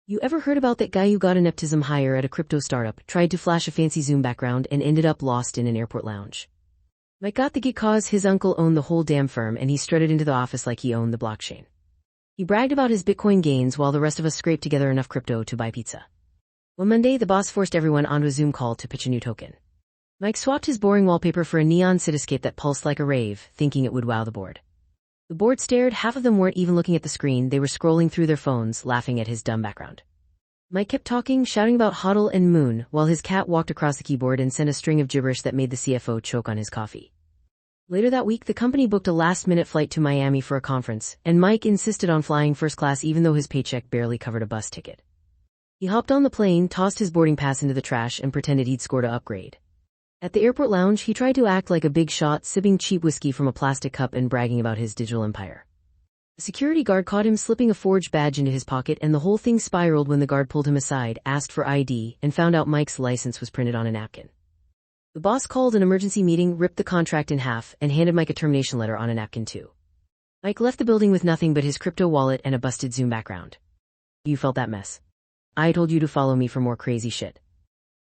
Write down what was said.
You ever heard about that guy who got a nepotism hire at a crypto startup, tried to flash a fancy Zoom background, and ended up lost in an airport lounge? Mike got the gig cause his uncle owned the whole damn firm and he strutted into the office like he owned the blockchain. He bragged about his Bitcoin gains while the rest of us scraped together enough crypto to buy pizza. One Monday, the boss forced everyone onto a Zoom call to pitch a new token. Mike swapped his boring wallpaper for a neon cityscape that pulsed like a rave, thinking it would wow the board. The board stared, half of them weren't even looking at the screen, they were scrolling through their phones, laughing at his dumb background. Mike kept talking, shouting about HODL and Moon, while his cat walked across the keyboard and sent a string of gibberish that made the CFO choke on his coffee. Later that week, the company booked a last-minute flight to Miami for a conference, and Mike insisted on flying first class even though his paycheck barely covered a bus ticket. He hopped on the plane, tossed his boarding pass into the trash, and pretended he'd scored an upgrade. At the airport lounge, he tried to act like a big shot, sipping cheap whiskey from a plastic cup and bragging about his digital empire. The security guard caught him slipping a forged badge into his pocket, and the whole thing spiraled when the guard pulled him aside, asked for ID, and found out Mike's license was printed on a napkin. The boss called an emergency meeting, ripped the contract in half, and handed Mike a termination letter on a napkin too. Mike left the building with nothing but his crypto wallet and a busted Zoom background. You felt that mess? I told you to follow me for more crazy shit.